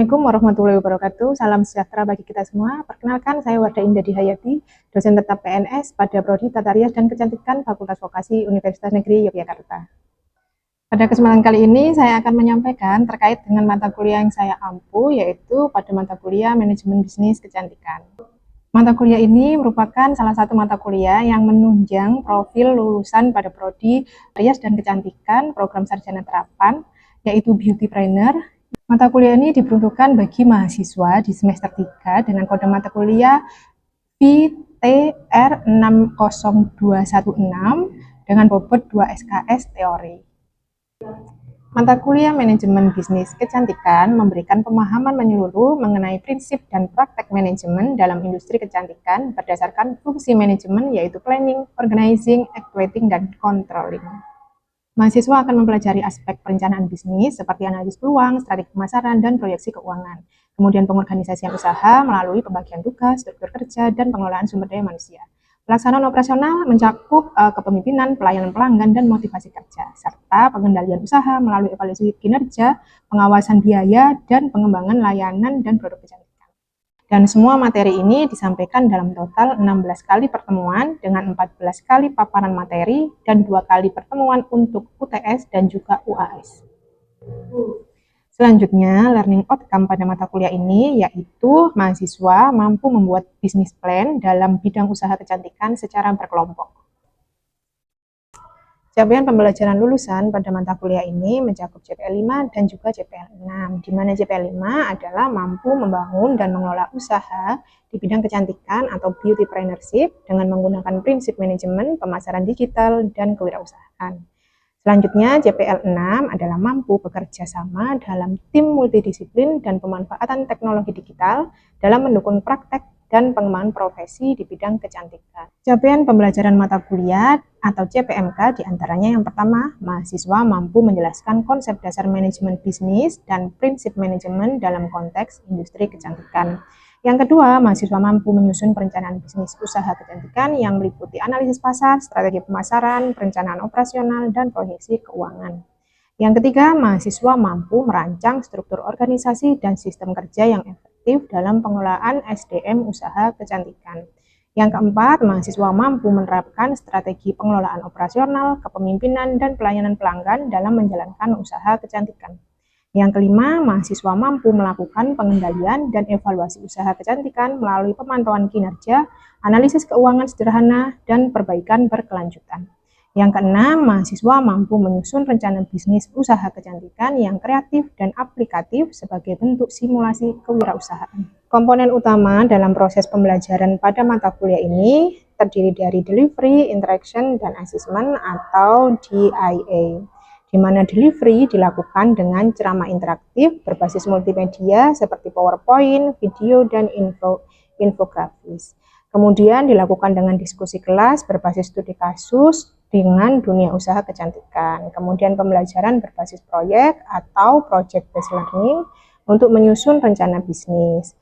Assalamualaikum warahmatullahi wabarakatuh. Salam sejahtera bagi kita semua. Perkenalkan, saya Wardah Indah Dihayati, dosen tetap PNS pada Prodi Tata Rias dan Kecantikan Fakultas Vokasi Universitas Negeri Yogyakarta. Pada kesempatan kali ini, saya akan menyampaikan terkait dengan mata kuliah yang saya ampu, yaitu pada mata kuliah Manajemen Bisnis Kecantikan. Mata kuliah ini merupakan salah satu mata kuliah yang menunjang profil lulusan pada Prodi Rias dan Kecantikan Program Sarjana Terapan, yaitu Beauty Trainer. Mata kuliah ini diperuntukkan bagi mahasiswa di semester 3 dengan kode mata kuliah VTR 60216 dengan bobot 2 SKS teori. Mata kuliah Manajemen Bisnis Kecantikan memberikan pemahaman menyeluruh mengenai prinsip dan praktek manajemen dalam industri kecantikan berdasarkan fungsi manajemen yaitu planning, organizing, actuating, dan controlling. Mahasiswa akan mempelajari aspek perencanaan bisnis seperti analisis peluang, strategi pemasaran, dan proyeksi keuangan. Kemudian pengorganisasian usaha melalui pembagian tugas, struktur kerja, dan pengelolaan sumber daya manusia. Pelaksanaan operasional mencakup kepemimpinan, pelayanan pelanggan, dan motivasi kerja, serta pengendalian usaha melalui evaluasi kinerja, pengawasan biaya, dan pengembangan layanan dan produk kecantikan. Dan semua materi ini disampaikan dalam total 16 kali pertemuan dengan 14 kali paparan materi dan 2 kali pertemuan untuk UTS dan juga UAS. Selanjutnya, learning outcome pada mata kuliah ini yaitu mahasiswa mampu membuat bisnis plan dalam bidang usaha kecantikan secara berkelompok. Capaian pembelajaran lulusan pada mata kuliah ini mencakup CPL 5 dan juga CPL 6, di mana CPL 5 adalah mampu membangun dan mengelola usaha di bidang kecantikan atau beautypreneurship dengan menggunakan prinsip manajemen, pemasaran digital, dan kewirausahaan. Selanjutnya, CPL 6 adalah mampu bekerja sama dalam tim multidisiplin dan pemanfaatan teknologi digital dalam mendukung praktek dan pengembangan profesi di bidang kecantikan. Capaian pembelajaran mata kuliah atau CPMK diantaranya yang pertama, mahasiswa mampu menjelaskan konsep dasar manajemen bisnis dan prinsip manajemen dalam konteks industri kecantikan. Yang kedua, mahasiswa mampu menyusun perencanaan bisnis usaha kecantikan yang meliputi analisis pasar, strategi pemasaran, perencanaan operasional, dan proyeksi keuangan. Yang ketiga, mahasiswa mampu merancang struktur organisasi dan sistem kerja yang efektif dalam pengelolaan SDM usaha kecantikan. Yang keempat, mahasiswa mampu menerapkan strategi pengelolaan operasional, kepemimpinan, dan pelayanan pelanggan dalam menjalankan usaha kecantikan. Yang kelima, mahasiswa mampu melakukan pengendalian dan evaluasi usaha kecantikan melalui pemantauan kinerja, analisis keuangan sederhana, dan perbaikan berkelanjutan. Yang keenam, mahasiswa mampu menyusun rencana bisnis usaha kecantikan yang kreatif dan aplikatif sebagai bentuk simulasi kewirausahaan. Komponen utama dalam proses pembelajaran pada mata kuliah ini terdiri dari delivery, interaction, dan assessment atau DIA, di mana delivery dilakukan dengan ceramah interaktif berbasis multimedia seperti PowerPoint, video, dan infografis. Kemudian dilakukan dengan diskusi kelas berbasis studi kasus dengan dunia usaha kecantikan. Kemudian pembelajaran berbasis proyek atau project based learning untuk menyusun rencana bisnis.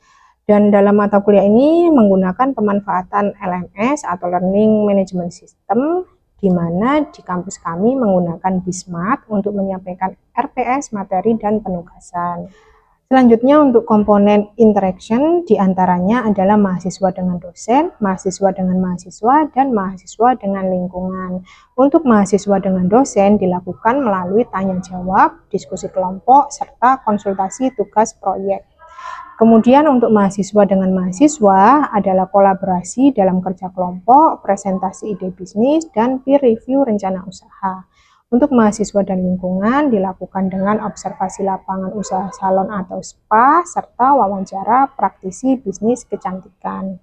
Dan dalam mata kuliah ini menggunakan pemanfaatan LMS atau Learning Management System, di mana di kampus kami menggunakan Bismart untuk menyampaikan RPS, materi, dan penugasan. Selanjutnya untuk komponen interaction diantaranya adalah mahasiswa dengan dosen, mahasiswa dengan mahasiswa, dan mahasiswa dengan lingkungan. Untuk mahasiswa dengan dosen dilakukan melalui tanya jawab, diskusi kelompok, serta konsultasi tugas proyek. Kemudian untuk mahasiswa dengan mahasiswa adalah kolaborasi dalam kerja kelompok, presentasi ide bisnis, dan peer review rencana usaha. Untuk mahasiswa dan lingkungan dilakukan dengan observasi lapangan usaha salon atau spa, serta wawancara praktisi bisnis kecantikan.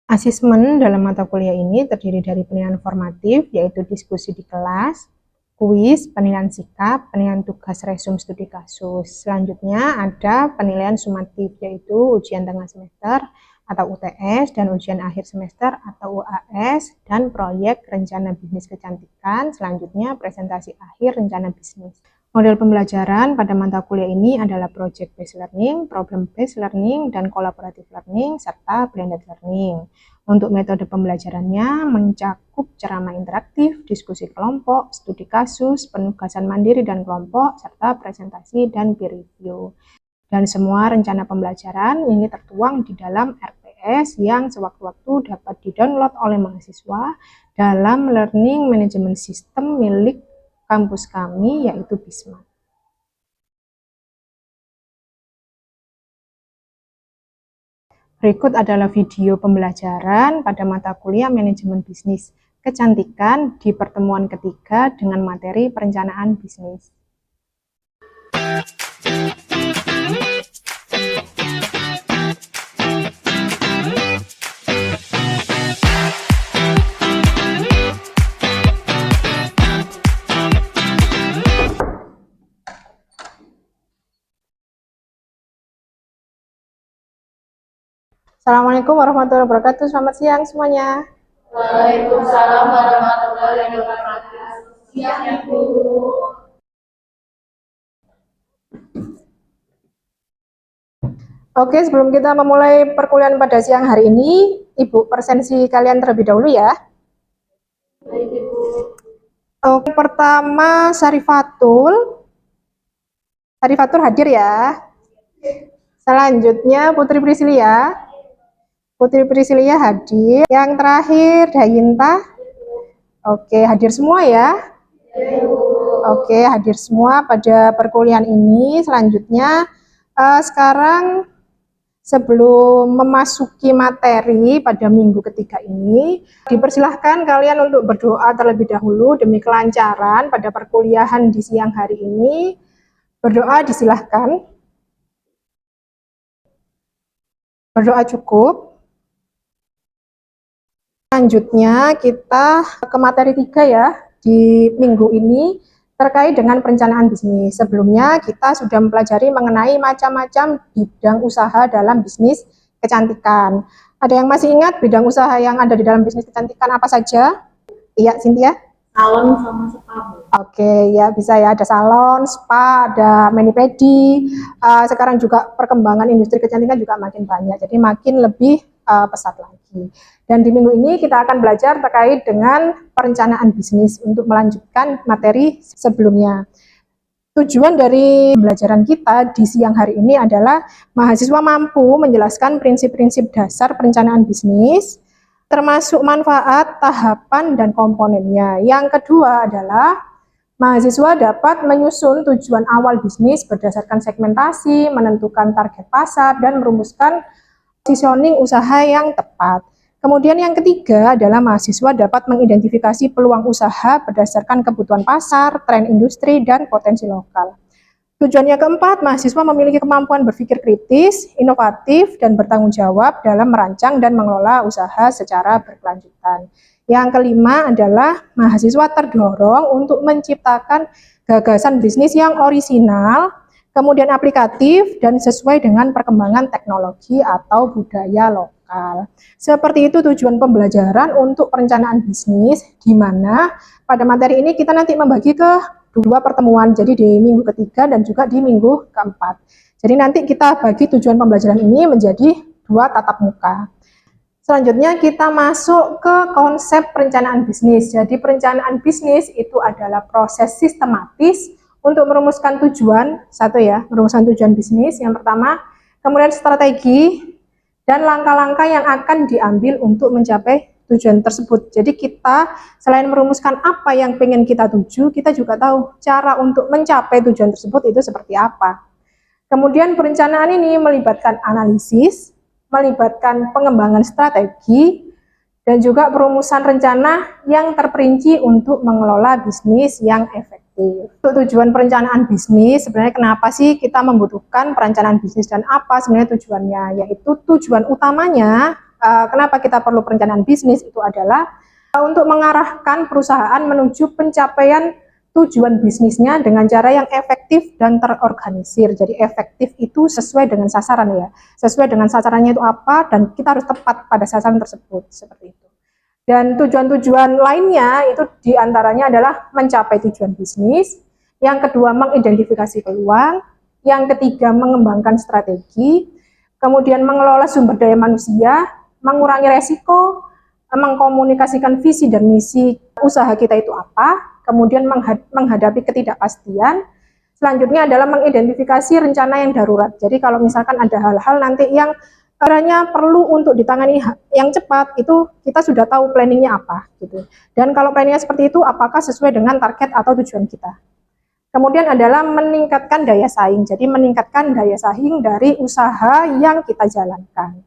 Asesmen dalam mata kuliah ini terdiri dari penilaian formatif, yaitu diskusi di kelas, kuis, penilaian sikap, penilaian tugas resum studi kasus. Selanjutnya ada penilaian sumatif, yaitu ujian tengah semester atau UTS dan ujian akhir semester atau UAS dan proyek rencana bisnis kecantikan. Selanjutnya presentasi akhir rencana bisnis. Model pembelajaran pada mata kuliah ini adalah project based learning, problem based learning, dan collaborative learning serta blended learning. Untuk metode pembelajarannya mencakup ceramah interaktif, diskusi kelompok, studi kasus, penugasan mandiri dan kelompok, serta presentasi dan peer review. Dan semua rencana pembelajaran ini tertuang di dalam RPS yang sewaktu-waktu dapat di-download oleh mahasiswa dalam Learning Management System milik kampus kami, yaitu BISMA. Berikut adalah video pembelajaran pada mata kuliah Manajemen Bisnis Kecantikan di pertemuan ketiga dengan materi perencanaan bisnis. Assalamualaikum warahmatullahi wabarakatuh. Selamat siang semuanya. Waalaikumsalam warahmatullahi wabarakatuh. Siang, Ibu. Oke, sebelum kita memulai perkuliahan pada siang hari ini, Ibu presensi kalian terlebih dahulu ya. Baik, Ibu. Oke, pertama Syarifatul. Syarifatul hadir ya. Selanjutnya Putri Priscilia. Putri Priscilia hadir. Yang terakhir Dayinta. Oke, hadir semua ya. Oke, hadir semua pada perkuliahan ini. Selanjutnya, sekarang sebelum memasuki materi pada minggu ketiga ini, dipersilahkan kalian untuk berdoa terlebih dahulu demi kelancaran pada perkuliahan di siang hari ini. Berdoa disilahkan. Berdoa cukup. Selanjutnya kita ke materi 3 ya di minggu ini terkait dengan perencanaan bisnis. Sebelumnya kita sudah mempelajari mengenai macam-macam bidang usaha dalam bisnis kecantikan. Ada yang masih ingat bidang usaha yang ada di dalam bisnis kecantikan apa saja? Iya, Cynthia? Salon sama spa, Bu. Oke, ya bisa ya, ada salon, spa, ada mani-pedi. Sekarang juga perkembangan industri kecantikan juga makin banyak, jadi makin lebih pesat lagi. Dan di minggu ini kita akan belajar terkait dengan perencanaan bisnis untuk melanjutkan materi sebelumnya. Tujuan dari pembelajaran kita di siang hari ini adalah mahasiswa mampu menjelaskan prinsip-prinsip dasar perencanaan bisnis, termasuk manfaat, tahapan, dan komponennya. Yang kedua adalah mahasiswa dapat menyusun tujuan awal bisnis berdasarkan segmentasi, menentukan target pasar, dan merumuskan positioning usaha yang tepat. Kemudian yang ketiga adalah mahasiswa dapat mengidentifikasi peluang usaha berdasarkan kebutuhan pasar, tren industri, dan potensi lokal. Tujuan yang keempat, mahasiswa memiliki kemampuan berpikir kritis, inovatif, dan bertanggung jawab dalam merancang dan mengelola usaha secara berkelanjutan. Yang kelima adalah mahasiswa terdorong untuk menciptakan gagasan bisnis yang orisinal, kemudian aplikatif, dan sesuai dengan perkembangan teknologi atau budaya lokal. Seperti itu tujuan pembelajaran untuk perencanaan bisnis, di mana pada materi ini kita nanti membagi ke dua pertemuan, jadi di minggu ketiga dan juga di minggu keempat. Jadi nanti kita bagi tujuan pembelajaran ini menjadi dua tatap muka. Selanjutnya kita masuk ke konsep perencanaan bisnis. Jadi perencanaan bisnis itu adalah proses sistematis untuk merumuskan tujuan, satu ya, merumuskan tujuan bisnis yang pertama, kemudian strategi dan langkah-langkah yang akan diambil untuk mencapai tujuan tersebut. Jadi kita selain merumuskan apa yang pengen kita tuju, kita juga tahu cara untuk mencapai tujuan tersebut itu seperti apa. Kemudian perencanaan ini melibatkan analisis, melibatkan pengembangan strategi, dan juga perumusan rencana yang terperinci untuk mengelola bisnis yang efektif. Untuk tujuan perencanaan bisnis, sebenarnya kenapa sih kita membutuhkan perencanaan bisnis dan apa sebenarnya tujuannya? Yaitu tujuan utamanya, kenapa kita perlu perencanaan bisnis itu adalah untuk mengarahkan perusahaan menuju pencapaian tujuan bisnisnya dengan cara yang efektif dan terorganisir. Jadi efektif itu sesuai dengan sasaran ya. Sesuai dengan sasarannya itu apa dan kita harus tepat pada sasaran tersebut, seperti itu. Dan tujuan-tujuan lainnya itu diantaranya adalah mencapai tujuan bisnis, yang kedua mengidentifikasi peluang, yang ketiga mengembangkan strategi, kemudian mengelola sumber daya manusia, mengurangi resiko, mengkomunikasikan visi dan misi usaha kita itu apa, kemudian menghadapi ketidakpastian, Selanjutnya adalah mengidentifikasi rencana yang darurat. Jadi kalau misalkan ada hal-hal nanti yang caranya perlu untuk ditangani yang cepat, itu kita sudah tahu planningnya apa gitu. Dan kalau planningnya seperti itu, apakah sesuai dengan target atau tujuan kita. Kemudian adalah meningkatkan daya saing. Jadi meningkatkan daya saing dari usaha yang kita jalankan.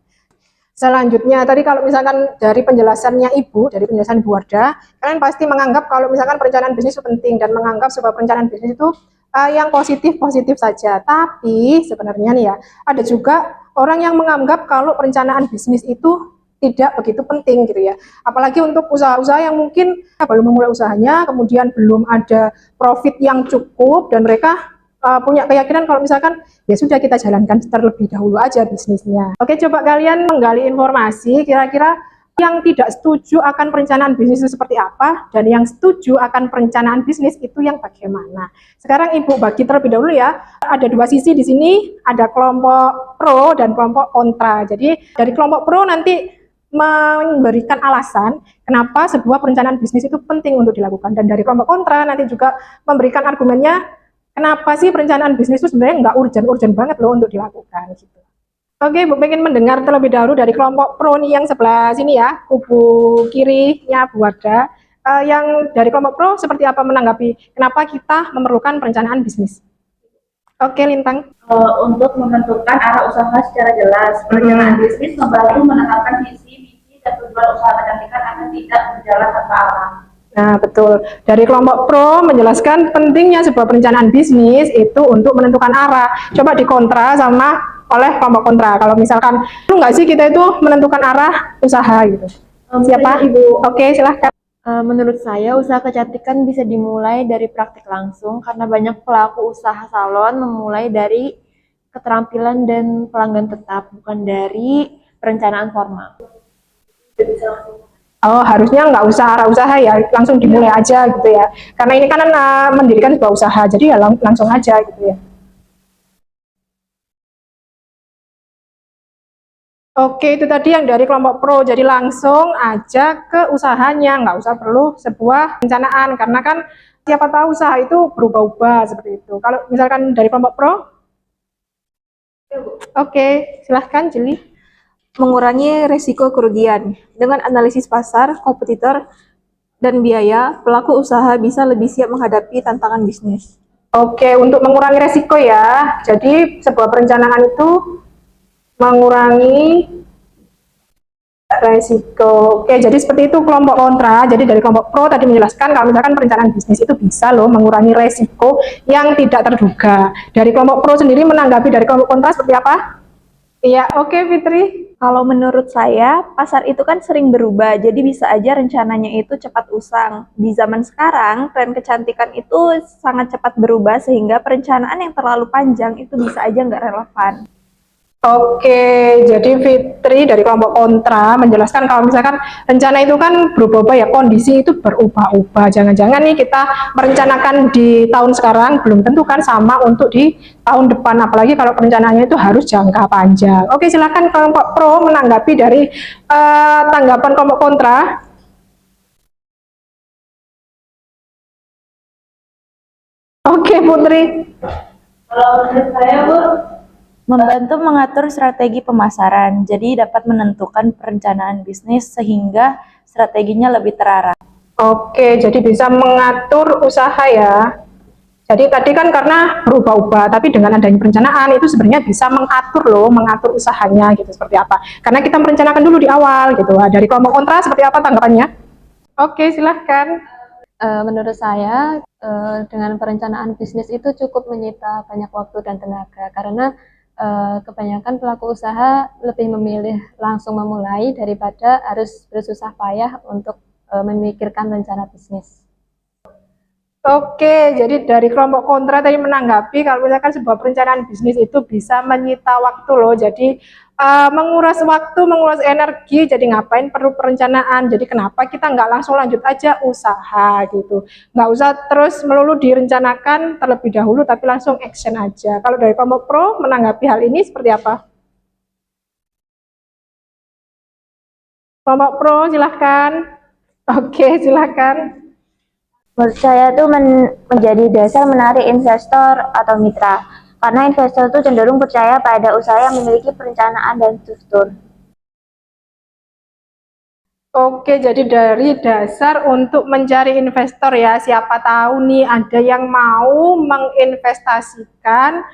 Selanjutnya, tadi kalau misalkan dari penjelasannya Ibu, dari penjelasan Bu Wardah, kalian pasti menganggap kalau misalkan perencanaan bisnis itu penting dan menganggap sebuah perencanaan bisnis itu yang positif-positif saja. Tapi sebenarnya nih ya, ada juga orang yang menganggap kalau perencanaan bisnis itu tidak begitu penting gitu ya. Apalagi untuk usaha-usaha yang mungkin baru memulai usahanya, kemudian belum ada profit yang cukup dan mereka punya keyakinan kalau misalkan ya sudah kita jalankan terlebih dahulu aja bisnisnya. Oke, coba kalian menggali informasi kira-kira yang tidak setuju akan perencanaan bisnis itu seperti apa dan yang setuju akan perencanaan bisnis itu yang bagaimana. Sekarang Ibu bagi terlebih dahulu ya. Ada dua sisi di sini, ada kelompok pro dan kelompok kontra. Jadi dari kelompok pro nanti memberikan alasan kenapa sebuah perencanaan bisnis itu penting untuk dilakukan, dan dari kelompok kontra nanti juga memberikan argumennya kenapa sih perencanaan bisnis itu sebenarnya nggak urgent banget loh untuk dilakukan gitu. Oke, Bu pengen mendengar terlebih dahulu dari kelompok pro nih yang sebelah sini ya, kubu kirinya Bu Wardah. Yang dari kelompok pro seperti apa menanggapi kenapa kita memerlukan perencanaan bisnis? Oke, Lintang. Untuk menentukan arah usaha secara jelas, perencanaan bisnis membantu menetapkan visi, misi, dan tujuan usaha kecantikan agar tidak berjalan tanpa arah. Nah, betul. Dari kelompok pro menjelaskan pentingnya sebuah perencanaan bisnis itu untuk menentukan arah. Coba dikontra sama oleh kelompok kontra. Kalau misalkan, perlu nggak sih kita itu menentukan arah usaha gitu? Siapa? Ibu. Oke, silahkan. Menurut saya, usaha kecantikan bisa dimulai dari praktik langsung karena banyak pelaku usaha salon memulai dari keterampilan dan pelanggan tetap, bukan dari perencanaan formal. Oh, harusnya nggak usah arah usaha ya, langsung dimulai aja gitu ya. Karena ini kan mendirikan sebuah usaha, jadi ya langsung aja gitu ya. Oke, itu tadi yang dari kelompok pro, jadi langsung aja ke usahanya, nggak usah perlu sebuah perencanaan, karena kan siapa tahu usaha itu berubah-ubah seperti itu. Kalau misalkan dari kelompok pro, oke, silahkan Jeli. Mengurangi risiko kerugian. Dengan analisis pasar, kompetitor, dan biaya, pelaku usaha bisa lebih siap menghadapi tantangan bisnis. Oke, untuk mengurangi resiko ya, jadi sebuah perencanaan itu mengurangi resiko. Oke, jadi seperti itu kelompok kontra. Jadi dari kelompok pro tadi menjelaskan kalau misalkan perencanaan bisnis itu bisa loh mengurangi resiko yang tidak terduga. Dari kelompok pro sendiri menanggapi dari kelompok kontra seperti apa? Iya, oke Fitri. Kalau menurut saya, pasar itu kan sering berubah, jadi bisa aja rencananya itu cepat usang. Di zaman sekarang, tren kecantikan itu sangat cepat berubah sehingga perencanaan yang terlalu panjang itu bisa aja nggak relevan. Oke, jadi Fitri dari kelompok kontra menjelaskan kalau misalkan rencana itu kan berubah-ubah ya, kondisi itu berubah-ubah. Jangan-jangan nih kita merencanakan di tahun sekarang belum tentu kan sama untuk di tahun depan, apalagi kalau perencanaannya itu harus jangka panjang. Oke, silakan kelompok pro menanggapi dari tanggapan kelompok kontra. Oke, Putri. Kalau menurut saya, Bu, Membantu mengatur strategi pemasaran, jadi dapat menentukan perencanaan bisnis sehingga strateginya lebih terarah. Oke, jadi bisa mengatur usaha ya. Jadi tadi kan karena berubah-ubah, tapi dengan adanya perencanaan itu sebenarnya bisa mengatur loh, mengatur usahanya gitu seperti apa. Karena kita merencanakan dulu di awal gitu. Nah, dari kelompok kontra seperti apa tanggapannya? Oke, silahkan. Menurut saya, dengan perencanaan bisnis itu cukup menyita banyak waktu dan tenaga karena kebanyakan pelaku usaha lebih memilih langsung memulai daripada harus bersusah payah untuk memikirkan rencana bisnis. Oke, jadi dari kelompok kontra tadi menanggapi kalau misalkan sebuah perencanaan bisnis itu bisa menyita waktu loh. Jadi menguras waktu, menguras energi. Jadi ngapain perlu perencanaan? Jadi kenapa kita nggak langsung lanjut aja usaha gitu? Nggak usah terus melulu direncanakan terlebih dahulu, tapi langsung action aja. Kalau dari kelompok pro menanggapi hal ini seperti apa? Kelompok pro silahkan. Oke, silahkan. Menurut saya itu menjadi dasar menarik investor atau mitra. Karena investor itu cenderung percaya pada usaha yang memiliki perencanaan dan struktur. Oke, jadi dari dasar untuk mencari investor ya, siapa tahu nih ada yang mau menginvestasikan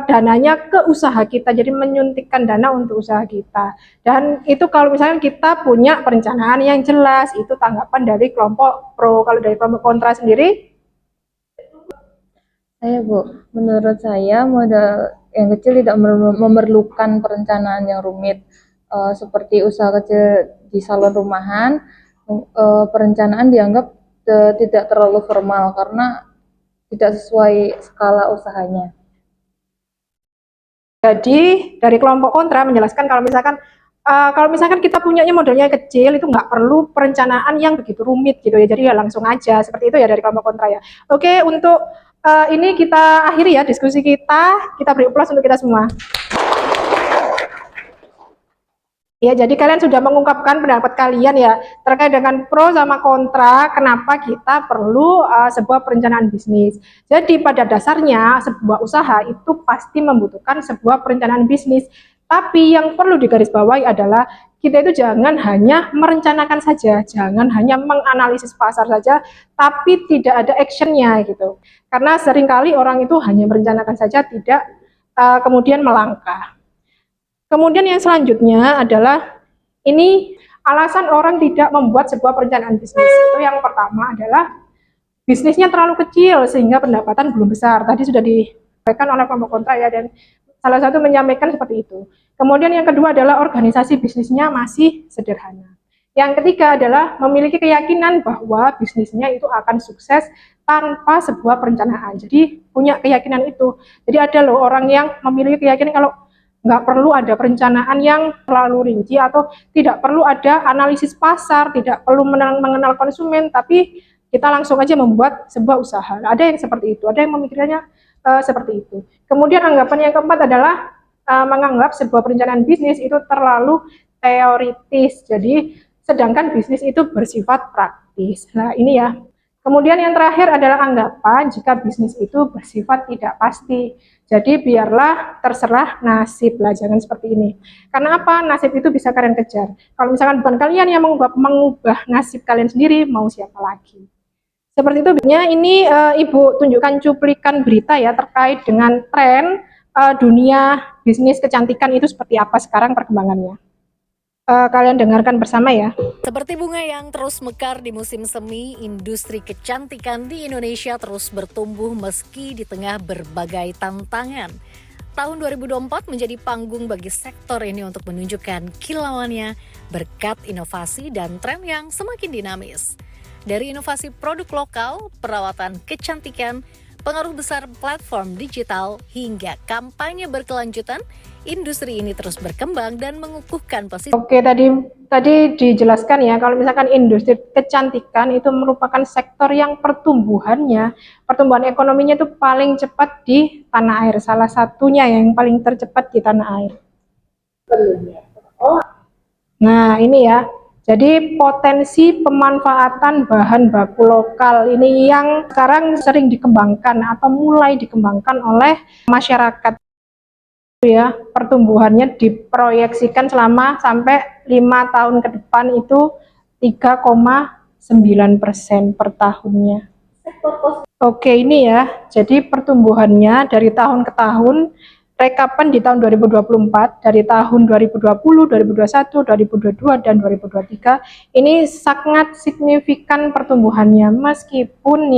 dananya ke usaha kita, jadi menyuntikkan dana untuk usaha kita. Dan itu kalau misalnya kita punya perencanaan yang jelas, itu tanggapan dari kelompok pro. Kalau dari kelompok kontra sendiri? Saya Bu, menurut saya modal yang kecil tidak memerlukan perencanaan yang rumit. Seperti usaha kecil di salon rumahan, perencanaan dianggap tidak terlalu formal karena tidak sesuai skala usahanya. Jadi dari kelompok kontra menjelaskan kalau misalkan kita punyanya modalnya kecil, itu nggak perlu perencanaan yang begitu rumit gitu ya, jadi ya langsung aja, seperti itu ya dari kelompok kontra ya. Oke, untuk ini kita akhiri ya diskusi kita beri aplaus untuk kita semua. Ya, jadi kalian sudah mengungkapkan pendapat kalian ya terkait dengan pro sama kontra kenapa kita perlu sebuah perencanaan bisnis. Jadi pada dasarnya sebuah usaha itu pasti membutuhkan sebuah perencanaan bisnis. Tapi yang perlu digarisbawahi adalah kita itu jangan hanya merencanakan saja, jangan hanya menganalisis pasar saja, tapi tidak ada actionnya gitu. Karena seringkali orang itu hanya merencanakan saja, tidak kemudian melangkah. Kemudian yang selanjutnya adalah ini alasan orang tidak membuat sebuah perencanaan bisnis. Itu yang pertama adalah bisnisnya terlalu kecil sehingga pendapatan belum besar. Tadi sudah disampaikan oleh kelompok kontra ya, dan salah satu menyampaikan seperti itu. Kemudian yang kedua adalah organisasi bisnisnya masih sederhana. Yang ketiga adalah memiliki keyakinan bahwa bisnisnya itu akan sukses tanpa sebuah perencanaan. Jadi punya keyakinan itu. Jadi ada loh orang yang memiliki keyakinan kalau nggak perlu ada perencanaan yang terlalu rinci atau tidak perlu ada analisis pasar, tidak perlu mengenal konsumen, tapi kita langsung aja membuat sebuah usaha. Ada yang seperti itu, ada yang memikirkannya seperti itu. Kemudian anggapan yang keempat adalah menganggap sebuah perencanaan bisnis itu terlalu teoritis, jadi sedangkan bisnis itu bersifat praktis. Nah ini ya. Kemudian yang terakhir adalah anggapan jika bisnis itu bersifat tidak pasti. Jadi biarlah terserah nasib lah, jangan seperti ini. Karena apa? Nasib itu bisa kalian kejar. Kalau misalkan bukan kalian yang mengubah nasib kalian sendiri, mau siapa lagi? Seperti itu. Ini Ibu tunjukkan cuplikan berita ya terkait dengan tren dunia bisnis kecantikan itu seperti apa sekarang perkembangannya. Kalian dengarkan bersama ya. Seperti bunga yang terus mekar di musim semi, industri kecantikan di Indonesia terus bertumbuh meski di tengah berbagai tantangan. Tahun 2024 menjadi panggung bagi sektor ini untuk menunjukkan kilauannya berkat inovasi dan tren yang semakin dinamis. Dari inovasi produk lokal, perawatan kecantikan, pengaruh besar platform digital, hingga kampanye berkelanjutan, industri ini terus berkembang dan mengukuhkan posisi. Oke, tadi dijelaskan ya, kalau misalkan industri kecantikan itu merupakan sektor yang pertumbuhan ekonominya itu paling cepat di tanah air. Salah satunya yang paling tercepat di tanah air. Nah, ini ya. Jadi potensi pemanfaatan bahan baku lokal ini yang sekarang sering dikembangkan atau mulai dikembangkan oleh masyarakat. Ya, pertumbuhannya diproyeksikan selama sampai 5 tahun ke depan itu 3,9% per tahunnya. Oke, ini ya. Jadi pertumbuhannya dari tahun ke tahun, rekapan di tahun 2024, dari tahun 2020, 2021, 2022, dan 2023, ini sangat signifikan pertumbuhannya. Meskipun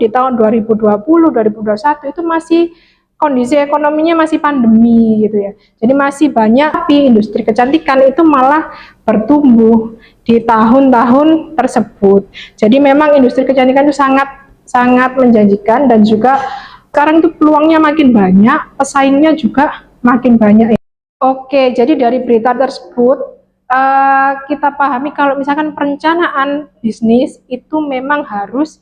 di tahun 2020, 2021 itu masih kondisi ekonominya masih pandemi gitu ya. Jadi masih banyak, tapi industri kecantikan itu malah bertumbuh di tahun-tahun tersebut. Jadi memang industri kecantikan itu sangat menjanjikan, dan juga sekarang itu peluangnya makin banyak, pesaingnya juga makin banyak. Oke, jadi dari berita tersebut kita pahami kalau misalkan perencanaan bisnis itu memang harus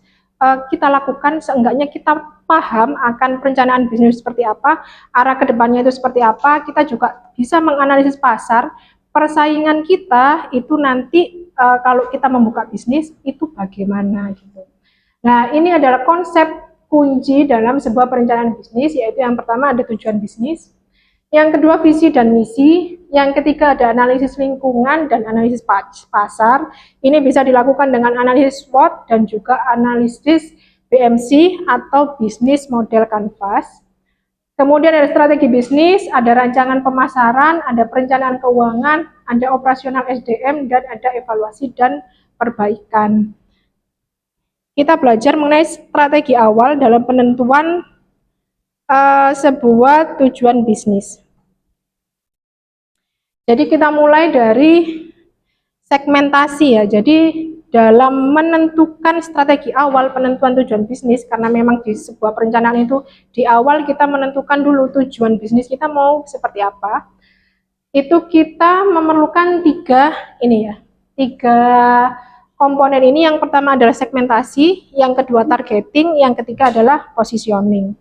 kita lakukan, seenggaknya kita paham akan perencanaan bisnis seperti apa, arah kedepannya itu seperti apa, kita juga bisa menganalisis pasar, persaingan kita itu nanti kalau kita membuka bisnis itu bagaimana gitu. Nah, ini adalah konsep kunci dalam sebuah perencanaan bisnis, yaitu yang pertama ada tujuan bisnis, yang kedua visi dan misi, yang ketiga ada analisis lingkungan dan analisis pasar. Ini bisa dilakukan dengan analisis SWOT dan juga analisis BMC atau Business Model Canvas. Kemudian ada strategi bisnis, ada rancangan pemasaran, ada perencanaan keuangan, ada operasional SDM, dan ada evaluasi dan perbaikan. Kita belajar mengenai strategi awal dalam penentuan sebuah tujuan bisnis. Jadi kita mulai dari segmentasi ya. Jadi dalam menentukan strategi awal penentuan tujuan bisnis, karena memang di sebuah perencanaan itu di awal kita menentukan dulu tujuan bisnis kita mau seperti apa. Itu kita memerlukan tiga komponen ini. Yang pertama adalah segmentasi, yang kedua targeting, yang ketiga adalah positioning.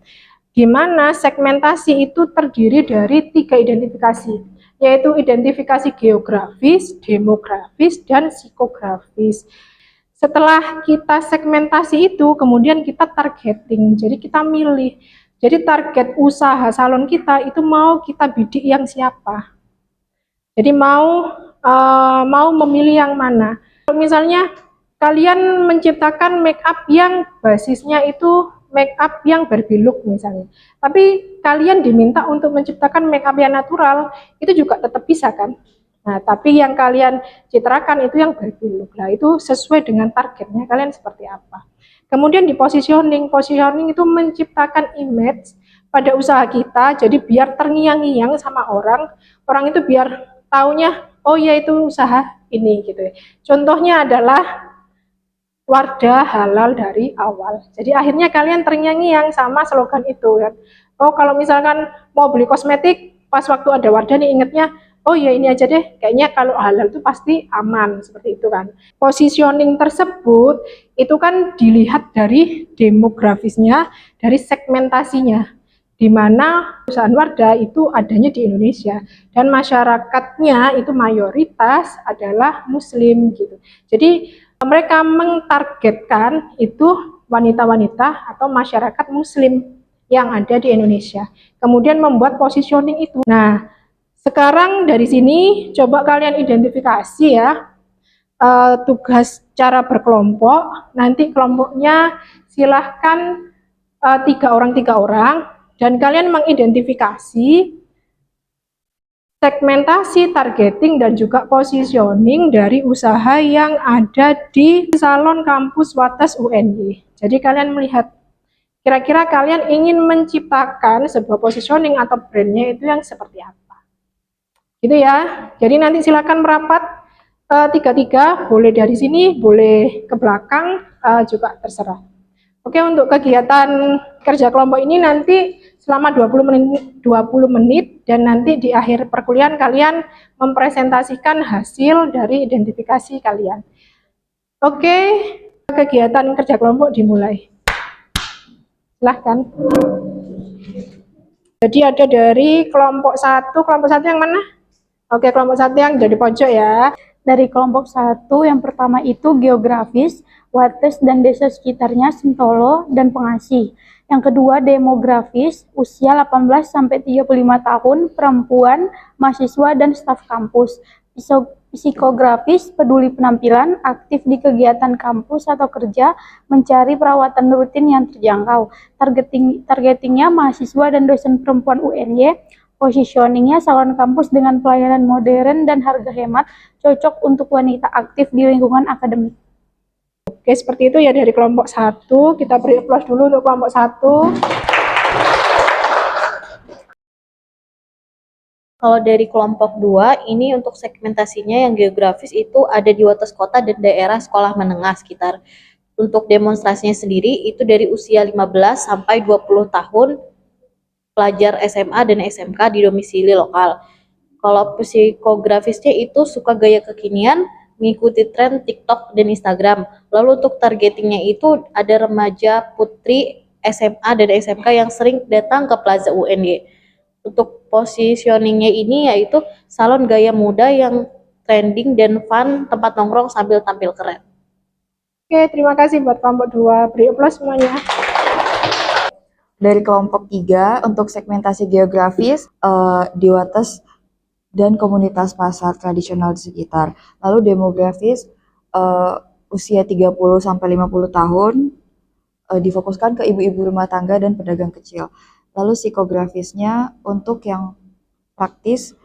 Di mana segmentasi itu terdiri dari 3 identifikasi, yaitu identifikasi geografis, demografis, dan psikografis. Setelah kita segmentasi itu, kemudian kita targeting, jadi kita milih. Jadi target usaha salon kita itu mau kita bidik yang siapa. Jadi mau memilih yang mana. Misalnya kalian menciptakan make up yang basisnya itu make up yang Barbie look misalnya. Tapi kalian diminta untuk menciptakan make up yang natural, itu juga tetap bisa kan? Nah, tapi yang kalian citrakan itu yang Barbie look. Nah, itu sesuai dengan targetnya kalian seperti apa. Kemudian di positioning itu menciptakan image pada usaha kita, jadi biar terngiang-ngiang sama orang itu biar taunya, oh ya itu usaha ini gitu ya. Contohnya adalah Wardah halal dari awal. Jadi akhirnya kalian terngiang-ngiang sama slogan itu kan. Oh kalau misalkan mau beli kosmetik, pas waktu ada Wardah nih ingetnya, oh ya ini aja deh, kayaknya kalau halal itu pasti aman, seperti itu kan. Positioning tersebut itu kan dilihat dari demografisnya, dari segmentasinya, di mana perusahaan Wardah itu adanya di Indonesia dan masyarakatnya itu mayoritas adalah Muslim gitu. Jadi mereka mentargetkan itu wanita-wanita atau masyarakat Muslim yang ada di Indonesia. Kemudian membuat positioning itu. Nah, sekarang dari sini coba kalian identifikasi ya tugas cara berkelompok. Nanti kelompoknya silahkan 3 orang dan kalian mengidentifikasi segmentasi, targeting, dan juga positioning dari usaha yang ada di salon kampus Wates UNY. Jadi kalian melihat kira-kira kalian ingin menciptakan sebuah positioning atau brandnya itu yang seperti apa. Gitu ya. Jadi nanti silakan merapat 3-3, boleh dari sini, boleh ke belakang, juga terserah. Oke, untuk kegiatan kerja kelompok ini nanti selama 20 menit dan nanti di akhir perkuliahan kalian mempresentasikan hasil dari identifikasi kalian. Oke, kegiatan kerja kelompok dimulai. Silahkan. Jadi ada dari kelompok 1 yang mana? Oke, kelompok 1 yang dari pojok ya. Dari kelompok 1 yang pertama itu geografis, Wates dan desa sekitarnya, Sentolo dan Pengasih. Yang kedua demografis, usia 18-35 tahun, perempuan, mahasiswa dan staf kampus. Psikografis, peduli penampilan, aktif di kegiatan kampus atau kerja, mencari perawatan rutin yang terjangkau. Targetingnya mahasiswa dan dosen perempuan UNY. Positioningnya salon kampus dengan pelayanan modern dan harga hemat, cocok untuk wanita aktif di lingkungan akademik. Oke, seperti itu ya dari kelompok 1. Kita beri aplaus dulu untuk kelompok 1. Kalau dari kelompok 2, ini untuk segmentasinya yang geografis itu ada di Wates Kota dan daerah sekolah menengah sekitar. Untuk demonstrasinya sendiri itu dari usia 15 sampai 20 tahun, pelajar SMA dan SMK di domisili lokal. Kalau psikografisnya itu suka gaya kekinian, mengikuti tren TikTok dan Instagram. Lalu untuk targetingnya itu ada remaja, putri, SMA dan SMK yang sering datang ke Plaza UNY. Untuk positioningnya ini yaitu salon gaya muda yang trending dan fun, tempat nongkrong sambil tampil keren. Oke, terima kasih buat kelompok 2. Beri aplaus semuanya. Dari kelompok 3 untuk segmentasi geografis di Wates dan komunitas pasar tradisional di sekitar. Lalu demografis usia 30 sampai 50 tahun difokuskan ke ibu-ibu rumah tangga dan pedagang kecil. Lalu psikografisnya untuk yang praktis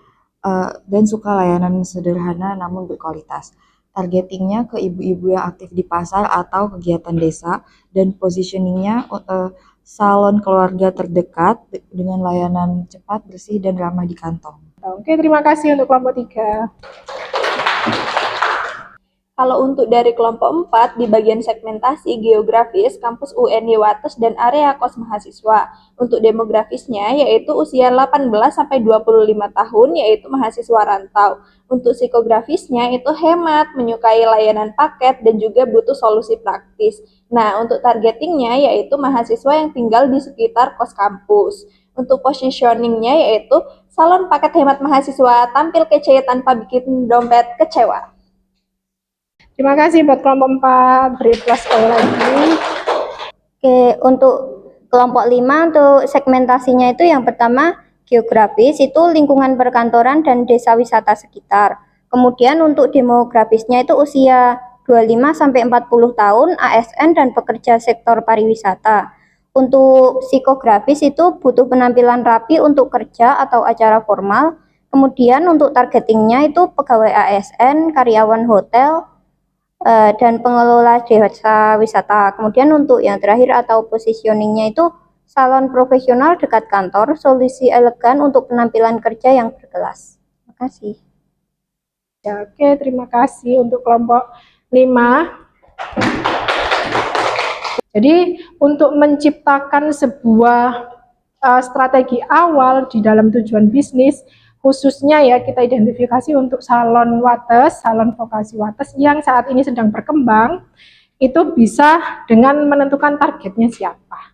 dan suka layanan sederhana namun berkualitas. Targetingnya ke ibu-ibu yang aktif di pasar atau kegiatan desa, dan positioningnya salon keluarga terdekat dengan layanan cepat, bersih, dan ramah di kantong. Oke, terima kasih untuk kelompok 3. Kalau untuk dari kelompok 4, di bagian segmentasi geografis, kampus UNY Wates dan area kos mahasiswa. Untuk demografisnya, yaitu usia 18 sampai 25 tahun, yaitu mahasiswa rantau. Untuk psikografisnya, itu hemat, menyukai layanan paket, dan juga butuh solusi praktis. Nah, untuk targetingnya, yaitu mahasiswa yang tinggal di sekitar kos kampus. Untuk positioningnya, yaitu salon paket hemat mahasiswa, tampil kece tanpa bikin dompet kecewa. Terima kasih buat kelompok 4. Beri aplaus sekali lagi. Oke, untuk kelompok 5 untuk segmentasinya itu yang pertama geografis itu lingkungan perkantoran dan desa wisata sekitar. Kemudian untuk demografisnya itu usia 25 sampai 40 tahun, ASN dan pekerja sektor pariwisata. Untuk psikografis itu butuh penampilan rapi untuk kerja atau acara formal. Kemudian untuk targetingnya itu pegawai ASN, karyawan hotel, dan pengelola desa wisata. Kemudian untuk yang terakhir atau positioningnya itu salon profesional dekat kantor, solusi elegan untuk penampilan kerja yang berkelas. Terima kasih. Ya, oke, terima kasih untuk kelompok 5. Jadi untuk menciptakan sebuah strategi awal di dalam tujuan bisnis, khususnya ya kita identifikasi untuk salon Wates, salon vokasi Wates yang saat ini sedang berkembang, itu bisa dengan menentukan targetnya siapa.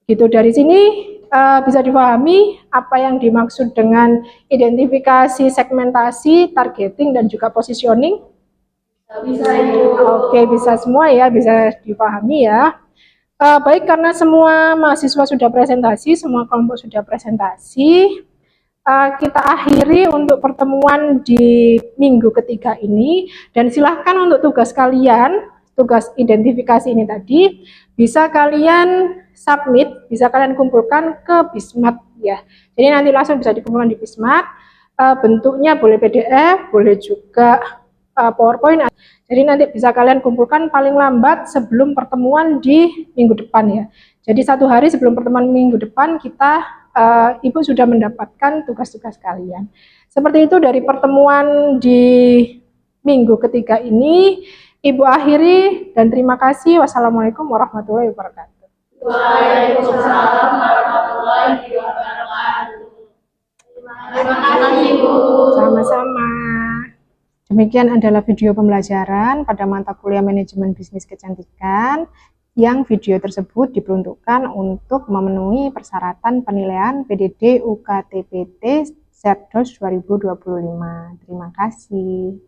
Gitu, dari sini bisa dipahami apa yang dimaksud dengan identifikasi, segmentasi, targeting, dan juga positioning. Bisa Ibu. Oke, bisa semua ya, bisa dipahami ya. Baik, karena semua mahasiswa sudah presentasi, semua kelompok sudah presentasi, kita akhiri untuk pertemuan di minggu ketiga ini, dan silahkan untuk tugas kalian, tugas identifikasi ini tadi, bisa kalian submit, bisa kalian kumpulkan ke Bismat ya. Jadi nanti langsung bisa dikumpulkan di Bismat, bentuknya boleh PDF, boleh juga PowerPoint. Jadi nanti bisa kalian kumpulkan paling lambat sebelum pertemuan di minggu depan ya. Jadi 1 hari sebelum pertemuan minggu depan kita Ibu sudah mendapatkan tugas-tugas kalian. Seperti itu dari pertemuan di minggu ketiga ini. Ibu akhiri dan terima kasih. Wassalamualaikum warahmatullahi wabarakatuh. Waalaikumsalam warahmatullahi wabarakatuh. Terima kasih Ibu. Sama-sama. Demikian adalah video pembelajaran pada mata kuliah manajemen bisnis kecantikan, yang video tersebut diperuntukkan untuk memenuhi persyaratan penilaian PDD UKTPT Setdos 2025. Terima kasih.